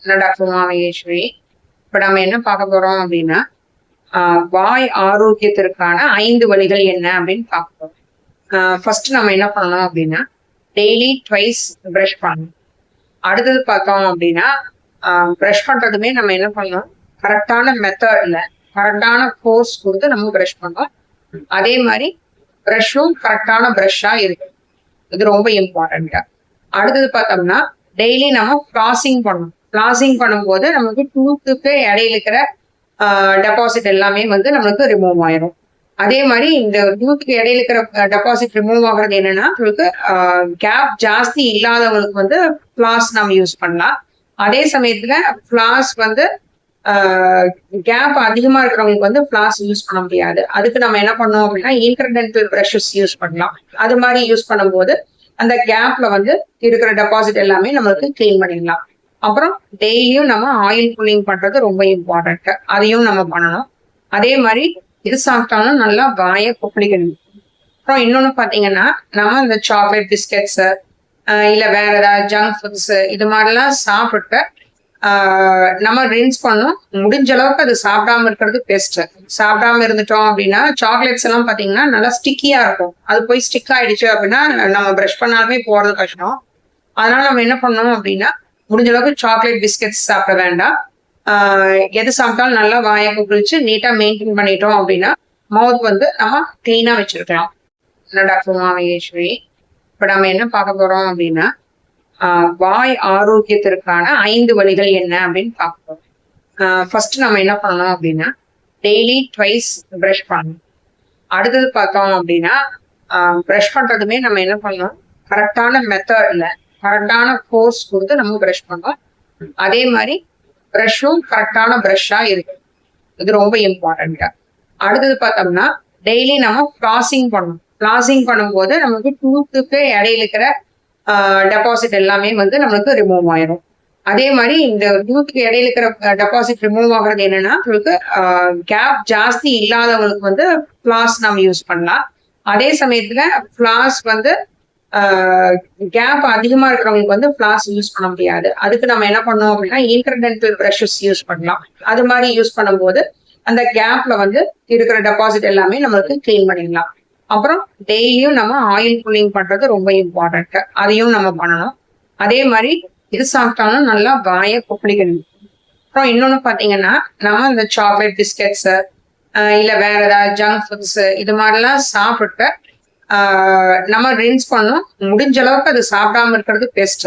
Doctor Maheswari. இப்ப நம்ம என்ன பார்க்க போறோம் அப்படின்னா, வாய் ஆரோக்கியத்திற்கான 5 வழிகள் என்ன அப்படின்னு பார்க்க போறோம். ஃபர்ஸ்ட் நம்ம என்ன பண்ணணும் அப்படின்னா, டெய்லி ட்வைஸ் பிரஷ் பண்ணணும். அடுத்தது பார்த்தோம் அப்படின்னா, பிரஷ் பண்றதுமே நம்ம என்ன பண்ணணும், கரெக்டான மெத்தட்ல கரெக்டான ஃபோர்ஸ் கொடுத்து நம்ம பிரஷ் பண்ணோம். அதே மாதிரி பிரஷும் கரெக்டான பிரஷ்ஷா இருக்கு. இது ரொம்ப இம்பார்ட்டன்ட். அடுத்தது பார்த்தோம்னா, டெய்லி நம்ம ஃப்ளாசிங் பண்ணணும். ஃப்ளாசிங் பண்ணும்போது நமக்கு டூத்துக்கு இடையில இருக்கிற டெபாசிட் எல்லாமே வந்து நம்மளுக்கு ரிமூவ் ஆயிரும். அதே மாதிரி இந்த டூத்துக்கு இடையில இருக்கிற டெபாசிட் ரிமூவ் ஆகுறது என்னன்னா, உங்களுக்கு கேப் ஜாஸ்தி இல்லாதவங்களுக்கு வந்து ஃப்ளாஸ் நம்ம யூஸ் பண்ணலாம். அதே சமயத்துல ஃப்ளாஸ் வந்து கேப் அதிகமா இருக்கிறவங்களுக்கு வந்து ஃப்ளாஸ் யூஸ் பண்ண முடியாது. அதுக்கு நம்ம என்ன பண்ணோம் அப்படின்னா, இன்டர்டென்டல் பிரஷஸ் யூஸ் பண்ணலாம். அது மாதிரி யூஸ் பண்ணும்போது அந்த கேப்ல வந்து இருக்கிற டெபாசிட் எல்லாமே நம்மளுக்கு கிளீன் பண்ணிடலாம். அப்புறம் டெய்லியும் நம்ம ஆயில் புல்லிங் பண்றது ரொம்ப இம்பார்ட்டன்ட். அதையும் நம்ம பண்ணணும். அதே மாதிரி எது சாப்பிட்டாலும் நல்லா வாயை கொப்பளிக்கணும். அப்புறம் இன்னொன்னு பாத்தீங்கன்னா, நம்ம இந்த சாக்லேட் பிஸ்கெட்ஸ் இல்ல வேற ஏதாவது ஜங்க் ஃபுட்ஸ் இது மாதிரிலாம் சாப்பிட்டு நம்ம ரின்ஸ் பண்ணணும். முடிஞ்ச அளவுக்கு அது சாப்பிடாம இருக்கிறது பெஸ்ட். சாப்பிடாம இருந்துட்டோம் அப்படின்னா, சாக்லேட்ஸ் எல்லாம் பாத்தீங்கன்னா நல்லா ஸ்டிக்கியா இருக்கும். அது போய் ஸ்டிக் ஆயிடுச்சு அப்படின்னா நம்ம பிரஷ் பண்ணாலுமே போறது கஷ்டம். அதனால நம்ம என்ன பண்ணணும் அப்படின்னா, முடிஞ்ச அளவுக்கு சாக்லேட் பிஸ்கெட்ஸ் சாப்பிட வேண்டாம். எது சாப்பிட்டாலும் நல்லா வாயை குளிச்சு நீட்டா மெயின்டைன் பண்ணிட்டோம் அப்படின்னா மவுத் வந்து நம்ம கிளீனா வச்சிருக்கலாம். டாக்டர் மகேஸ்வரி. இப்ப நம்ம என்ன பார்க்க போறோம் அப்படின்னா, வாய் ஆரோக்கியத்திற்கான 5 வழிகள் என்ன அப்படின்னு பார்க்க போறோம். ஃபர்ஸ்ட் நம்ம என்ன பண்ணணும் அப்படின்னா, டெய்லி ட்வைஸ் பிரஷ் பண்ணணும். அடுத்தது பார்த்தோம் அப்படின்னா, பிரஷ் பண்றதுமே நம்ம என்ன பண்ணணும், கரெக்டான மெத்தட்ல கரெக்டான ஃபோர்ஸ் கொடுத்து நம்ம பிரஷ் பண்ணோம். அதே மாதிரி பிரஷும் கரெக்டான பிரஷ்ஷா இருக்கு. இது ரொம்ப இம்பார்ட்டன்ட். அடுத்தது பார்த்தோம்னா, டெய்லி நம்ம ஃப்ளாசிங் பண்ணணும். ஃப்ளாசிங் பண்ணும்போது நமக்கு டூத்துக்கு இடையில இருக்கிற டெபாசிட் எல்லாமே வந்து நம்மளுக்கு ரிமூவ் ஆயிரும். அதே மாதிரி இந்த டூத்துக்கு இடையில இருக்கிற டெபாசிட் ரிமூவ் ஆகுறது என்னன்னா, உங்களுக்கு கேப் ஜாஸ்தி இல்லாதவங்களுக்கு வந்து ஃப்ளாஸ் நம்ம யூஸ் பண்ணலாம். அதே சமயத்துல ஃப்ளாஸ் வந்து கேப் அதிகமா இருக்கிறவங்களுக்கு வந்து ஃப்ளாஸ் யூஸ் பண்ண முடியாது. அதுக்கு நம்ம என்ன பண்ணோம் அப்படின்னா, இன்டர்டென்டல் பிரஷஸ் யூஸ் பண்ணலாம். அது மாதிரி யூஸ் பண்ணும்போது அந்த கேப்ல வந்து இருக்கிற டெபாசிட் எல்லாமே நம்மளுக்கு கிளீன் பண்ணிடலாம். அப்புறம் டெய்லியும் நம்ம ஆயில் புல்லிங் பண்றது ரொம்ப இம்பார்ட்டன்ட். அதையும் நம்ம பண்ணணும். அதே மாதிரி எது சாப்பிட்டாலும் நல்லா வாயை கொப்பளிக்கணும். அப்புறம் இன்னொன்னு பாத்தீங்கன்னா, நம்ம இந்த சாக்லேட் பிஸ்கெட்ஸ் இல்ல வேற ஏதாவது ஜங்க் ஃபுட்ஸ் இது மாதிரிலாம் சாப்பிட்டு நம்ம ரின்ஸ் பண்ணணும். முடிஞ்ச அளவுக்கு அது சாப்பிடாம இருக்கிறது பெஸ்ட்.